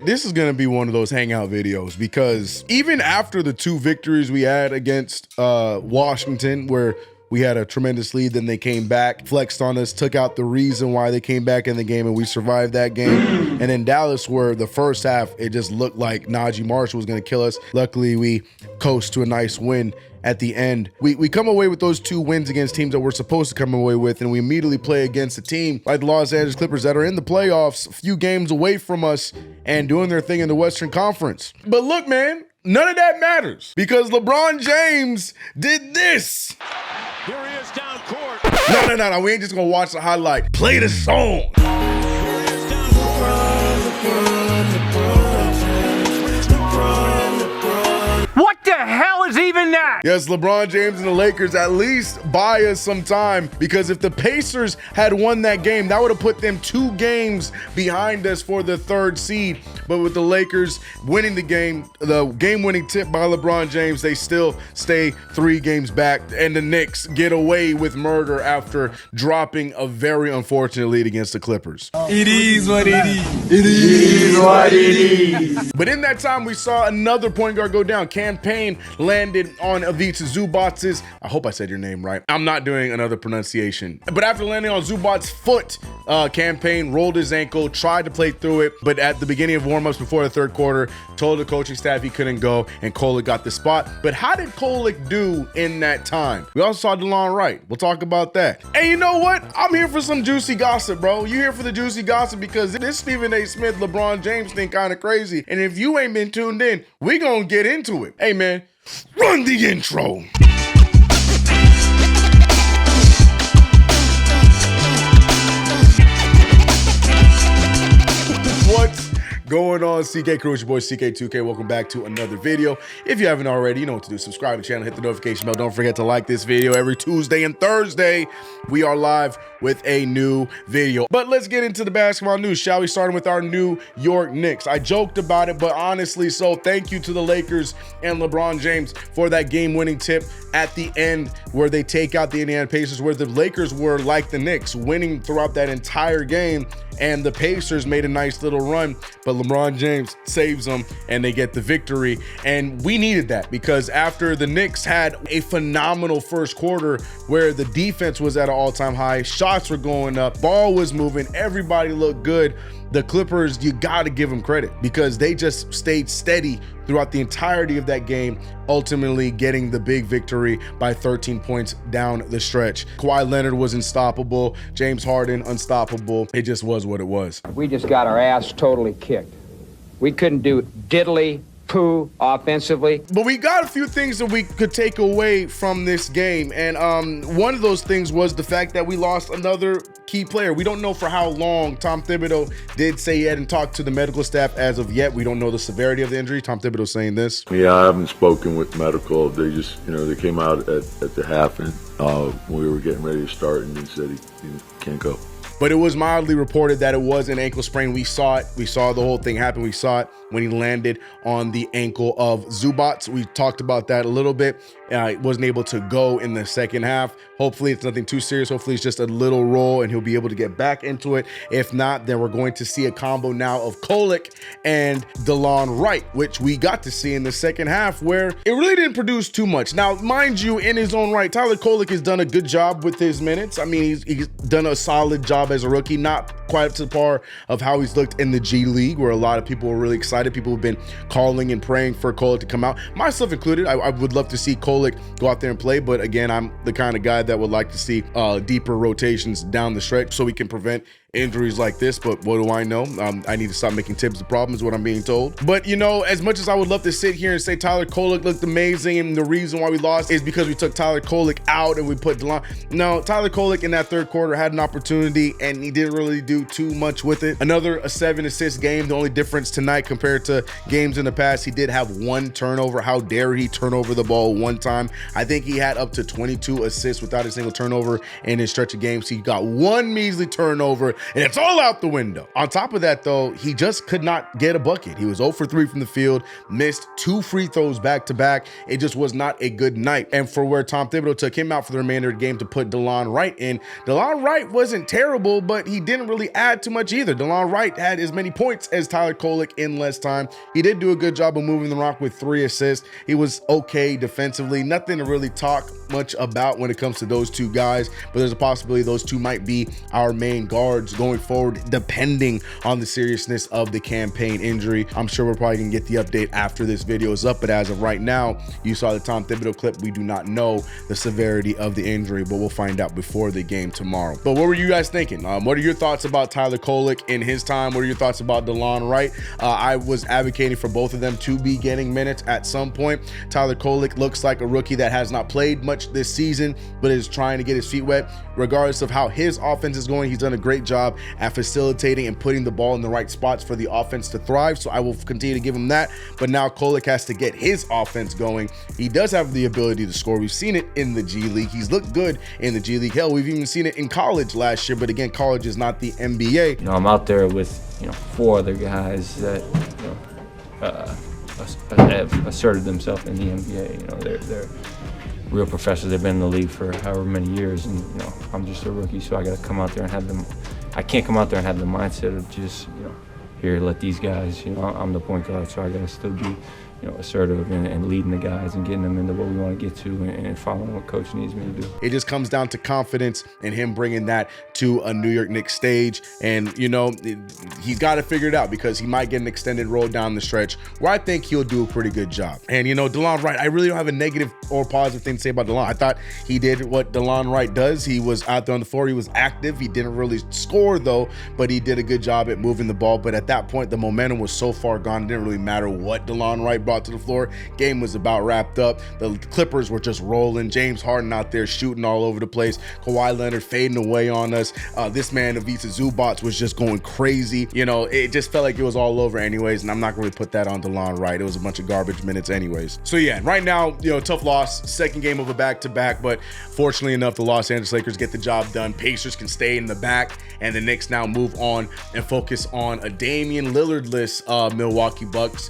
This is going to be one of those hangout videos because even after the 2 victories we had against Washington, where we had a tremendous lead, then they came back, flexed on us, took out the reason why they came back in the game, and we survived that game. And in Dallas, where the first half, it just looked like Najee Marshall was going to kill us. Luckily, we coast to a nice win at the end. We come away with those 2 wins against teams that we're supposed to come away with, and we immediately play against a team like the Los Angeles Clippers that are in the playoffs, a few games away from us and doing their thing in the Western Conference. But look, man, none of that matters because LeBron James did this. Here he is down court. No. We ain't just gonna watch the highlight. Play the song. What the hell is even that? Yes, LeBron James and the Lakers at least buy us some time, because if the Pacers had won that game, that would have put them 2 games behind us for the 3rd seed. But with the Lakers winning the game-winning tip by LeBron James, they still stay 3 games back, and the Knicks get away with murder after dropping a very unfortunate lead against the Clippers. It is what it is. It is what it is. But in that time, we saw another point guard go down. Cam Payne landed on Ivica Zubac's, I hope I said your name right. I'm not doing another pronunciation. But after landing on Zubac's foot, Cam Payne rolled his ankle, tried to play through it, but at the beginning of warm-ups before the 3rd quarter, told the coaching staff he couldn't go, and Kolek got the spot. But how did Kolek do in that time? We also saw Delon Wright. We'll talk about that. And you know what? I'm here for some juicy gossip, bro. You here for the juicy gossip because this Stephen A. Smith, LeBron James thing kind of crazy. And if you ain't been tuned in, we gonna get into it. Hey, man, run the intro. What's going on, CK Crew? It's your boy CK2K. Welcome back to another video. If you haven't already, you know what to do. Subscribe to the channel, hit the notification bell. Don't forget to like this video. Every Tuesday and Thursday, we are live with a new video. But let's get into the basketball news, shall we? Starting with our New York Knicks. I joked about it, but honestly, so thank you to the Lakers and LeBron James for that game-winning tip at the end where they take out the Indiana Pacers, where the Lakers were like the Knicks, winning throughout that entire game, and the Pacers made a nice little run, but LeBron James saves them and they get the victory. And we needed that because after the Knicks had a phenomenal first quarter where the defense was at an all-time high, shots were going up, ball was moving, everybody looked good. The Clippers, you got to give them credit because they just stayed steady throughout the entirety of that game, ultimately getting the big victory by 13 points down the stretch. Kawhi Leonard was unstoppable. James Harden, unstoppable. It just was what it was. We just got our ass totally kicked. We couldn't do diddly poo offensively. But we got a few things that we could take away from this game. And one of those things was the fact that we lost another key player. We don't know for how long. Tom Thibodeau did say he hadn't talked to the medical staff as of yet. We don't know the severity of the injury. Tom Thibodeau saying this. Yeah, I haven't spoken with medical. They just, they came out at the half and we were getting ready to start and he said he can't go. But it was mildly reported that it was an ankle sprain. We saw it. We saw the whole thing happen. We saw it when he landed on the ankle of Zubac. We talked about that a little bit. He wasn't able to go in the second half. Hopefully it's nothing too serious. Hopefully it's just a little roll and he'll be able to get back into it. If not, then we're going to see a combo now of Kolek and Delon Wright, which we got to see in the second half where it really didn't produce too much. Now, mind you, in his own right, Tyler Kolek has done a good job with his minutes. I mean, he's done a solid job as a rookie, not quite up to the par of how he's looked in the G League, where a lot of people were really excited. People have been calling and praying for Kolek to come out, myself included. I would love to see Kolek go out there and play, but again, I'm the kind of guy that would like to see deeper rotations down the stretch so we can prevent injuries like this. But what do I know? I need to stop making tips the problem is what I'm being told. But as much as I would love to sit here and say Tyler Kolek looked amazing and the reason why we lost is because we took Tyler Kolek out and we put Delon. No, Tyler Kolek in that third quarter had an opportunity and he didn't really do too much with it. Another 7-assist game. The only difference tonight compared to games in the past, he did have 1 turnover. How dare he turn over the ball 1 time? I think he had up to 22 assists without a single turnover in his stretch of games. He got 1 measly turnover and it's all out the window. On top of that, though, he just could not get a bucket. He was 0 for 3 from the field, missed 2 free throws back to back. It just was not a good night. And for where Tom Thibodeau took him out for the remainder of the game to put Delon Wright in, Delon Wright wasn't terrible, but he didn't really add too much either. Delon Wright had as many points as Tyler Kolek in less time. He did do a good job of moving the rock with 3 assists. He was okay defensively. Nothing to really talk much about when it comes to those two guys, but there's a possibility those two might be our main guards going forward, depending on the seriousness of the Cam Payne injury. I'm sure we're probably gonna get the update after this video is up, but as of right now, you saw the Tom Thibodeau clip. We do not know the severity of the injury, but we'll find out before the game tomorrow. But what were you guys thinking? What are your thoughts about Tyler Kolek in his time? What are your thoughts about Delon Wright? I was advocating for both of them to be getting minutes at some point. Tyler Kolek looks like a rookie that has not played much this season, but is trying to get his feet wet. Regardless of how his offense is going, he's done a great job at facilitating and putting the ball in the right spots for the offense to thrive. So I will continue to give him that. But now Kolek has to get his offense going. He does have the ability to score. We've seen it in the G League. He's looked good in the G League. Hell, we've even seen it in college last year. But again, college is not the NBA. You know, I'm out there with 4 other guys that have asserted themselves in the NBA. They're real professionals. They've been in the league for however many years, and I'm just a rookie, so I got to come out there and have them. I can't come out there and have the mindset of just here, let these guys. I'm the point guard, so I got to still be assertive and leading the guys and getting them into what we want to get to and following what coach needs me to do. It just comes down to confidence and him bringing that to a New York Knicks stage. And, he's got to figure it out because he might get an extended role down the stretch where I think he'll do a pretty good job. And, Delon Wright, I really don't have a negative or positive thing to say about Delon. I thought he did what Delon Wright does. He was out there on the floor. He was active. He didn't really score, though, but he did a good job at moving the ball. But at that point, the momentum was so far gone. It didn't really matter what Delon Wright brought to the floor. Game was about wrapped up. The Clippers were just rolling. James Harden out there shooting all over the place. Kawhi Leonard fading away on us. This man Ivica Zubac was just going crazy. It just felt like it was all over anyways, and I'm not going to put that on Delon Wright. It was a bunch of garbage minutes anyways. So yeah, right now, tough loss. Second game of a back-to-back, but fortunately enough, the Los Angeles Lakers get the job done. Pacers can stay in the back, and the Knicks now move on and focus on a Damian Lillard-less Milwaukee Bucks.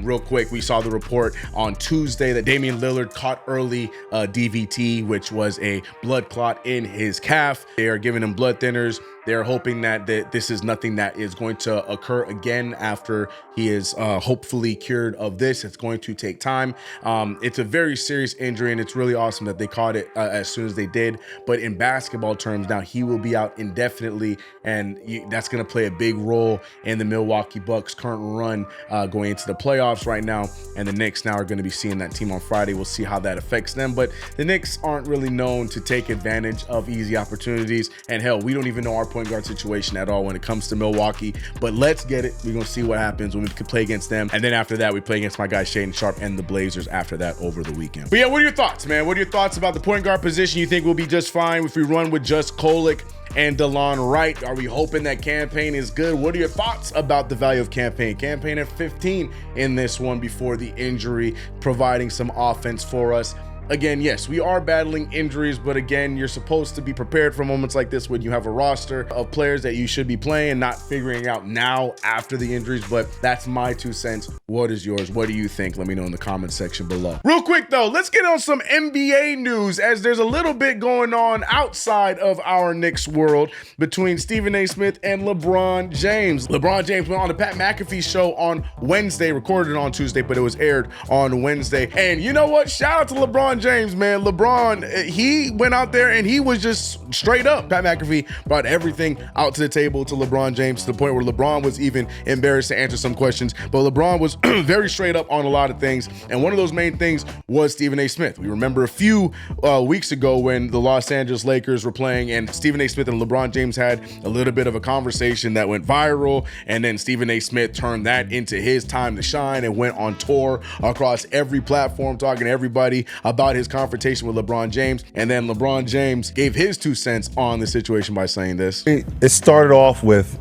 Real quick, we saw the report on Tuesday that Damian Lillard caught early DVT, which was a blood clot in his calf. They are giving him blood thinners. They're hoping that this is nothing that is going to occur again after he is hopefully cured of this. It's going to take time. It's a very serious injury, and it's really awesome that they caught it as soon as they did. But in basketball terms, now he will be out indefinitely, and that's going to play a big role in the Milwaukee Bucks' current run going into the playoffs right now. And the Knicks now are going to be seeing that team on Friday. We'll see how that affects them. But the Knicks aren't really known to take advantage of easy opportunities. And hell, we don't even know our point guard situation at all when it comes to Milwaukee. But let's get it. We're going to see what happens when we can play against them. And then after that, we play against my guy Shaedon Sharpe and the Blazers after that over the weekend. But yeah, what are your thoughts, man? What are your thoughts about the point guard position? You think we'll be just fine if we run with just Kolek and Delon Wright? Are we hoping that Cam Payne is good? What are your thoughts about the value of Cam Payne? Cam Payne at 15 in this one before the injury, providing some offense for us. Again, yes, we are battling injuries, but again, you're supposed to be prepared for moments like this when you have a roster of players that you should be playing, not figuring out now after the injuries. But that's my 2 cents. What is yours? What do you think? Let me know in the comment section below. Real quick though, let's get on some NBA news, as there's a little bit going on outside of our Knicks world between Stephen A. Smith and LeBron James. LeBron James went on the Pat McAfee Show on Wednesday, recorded on Tuesday, but it was aired on Wednesday. And you know what? Shout out to LeBron James, man. LeBron, he went out there and he was just straight up. Pat McAfee brought everything out to the table to LeBron James, to the point where LeBron was even embarrassed to answer some questions. But LeBron was very straight up on a lot of things. And one of those main things was Stephen A. Smith. We remember a few weeks ago when the Los Angeles Lakers were playing, and Stephen A. Smith and LeBron James had a little bit of a conversation that went viral. And then Stephen A. Smith turned that into his time to shine and went on tour across every platform, talking to everybody about his confrontation with LeBron James. And then LeBron James gave his 2 cents on the situation by saying this. It started off with,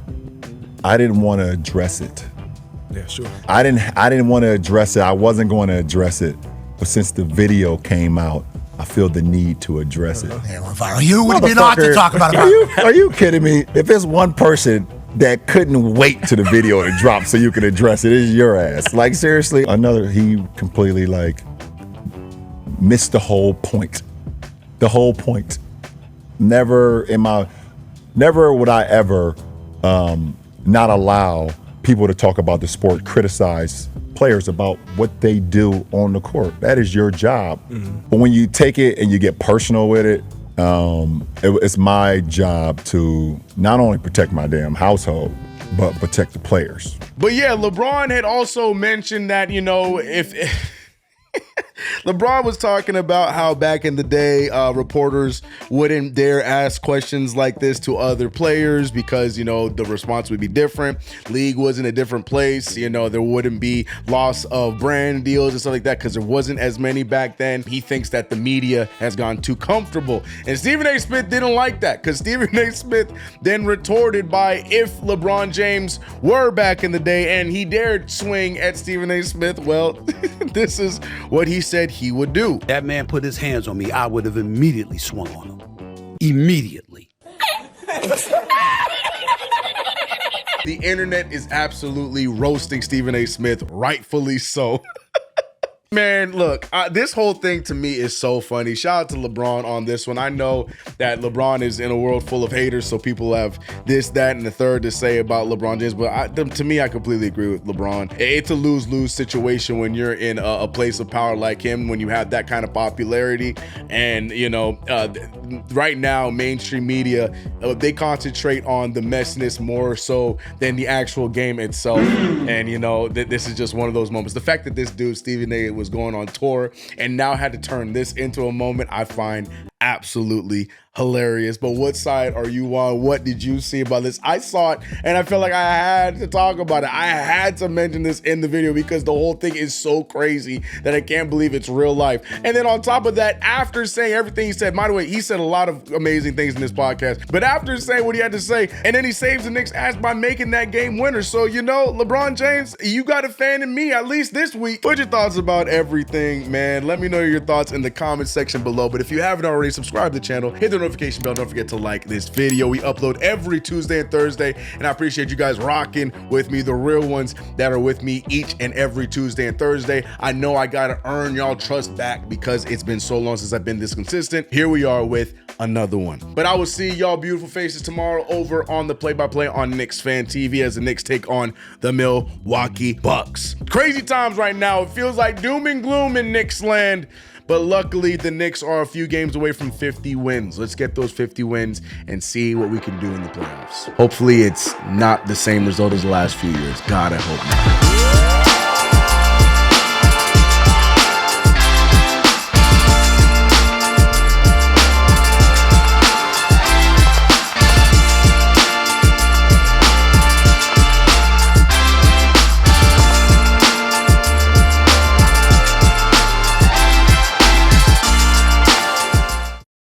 I didn't want to address it. Yeah, sure. I didn't want to address it. I wasn't going to address it. But since the video came out, I feel the need to address it. Hey, well, you would be not to talk about it. Are you kidding me? If there's one person that couldn't wait to the video to drop so you can address it, it's your ass. Like, seriously, he completely, like, missed the whole point. The whole point. Never would I ever not allow people to talk about the sport, criticize players about what they do on the court. That is your job. But when you take it and you get personal with it, it's my job to not only protect my damn household, but protect the players. But yeah, LeBron had also mentioned that, you know, if LeBron was talking about how back in the day, reporters wouldn't dare ask questions like this to other players because, you know, the response would be different. League was in a different place. You know, there wouldn't be loss of brand deals and stuff like that because there wasn't as many back then. He thinks that the media has gone too comfortable. And Stephen A. Smith didn't like that because Stephen A. Smith then retorted by, if LeBron James were back in the day and he dared swing at Stephen A. Smith, well, this is what he said he would do. That man put his hands on me, I would have immediately swung on him. Immediately. The internet is absolutely roasting Stephen A. Smith, rightfully so. Man, look, this whole thing to me is so funny. Shout out to LeBron on this one. I know that LeBron is in a world full of haters, so people have this, that, and the third to say about LeBron James. But to me, I completely agree with LeBron. It's a lose-lose situation when you're in a place of power like him, when you have that kind of popularity. And, you know, right now, mainstream media, they concentrate on the messiness more so than the actual game itself. And, you know, this is just one of those moments. The fact that this dude, Stephen A., was going on tour and now had to turn this into a moment, I find absolutely hilarious. But what side are you on? What did you see about this? I saw it and I felt like I had to talk about it. I had to mention this in the video because the whole thing is so crazy that I can't believe it's real life. And then on top of that, after saying everything he said, by the way, he said a lot of amazing things in this podcast, but after saying what he had to say, and then he saves the Knicks ass by making that game winner. So, you know, LeBron James, you got a fan in me, at least this week. Put your thoughts about everything, man. Let me know your thoughts in the comment section below. But if you haven't already, subscribe to the channel, hit the notification bell. Don't forget to like this video. We upload every Tuesday and Thursday, and I appreciate you guys rocking with me, the real ones that are with me each and every Tuesday and Thursday. I know I gotta earn y'all trust back because it's been so long since I've been this consistent. Here we are with another one. But I will see y'all beautiful faces tomorrow over on the play-by-play on Knicks Fan TV as the Knicks take on the Milwaukee Bucks. Crazy times right now. It feels like doom and gloom in Knicks land. But luckily, the Knicks are a few games away from 50 wins. Let's get those 50 wins and see what we can do in the playoffs. Hopefully, it's not the same result as the last few years. God, I hope not.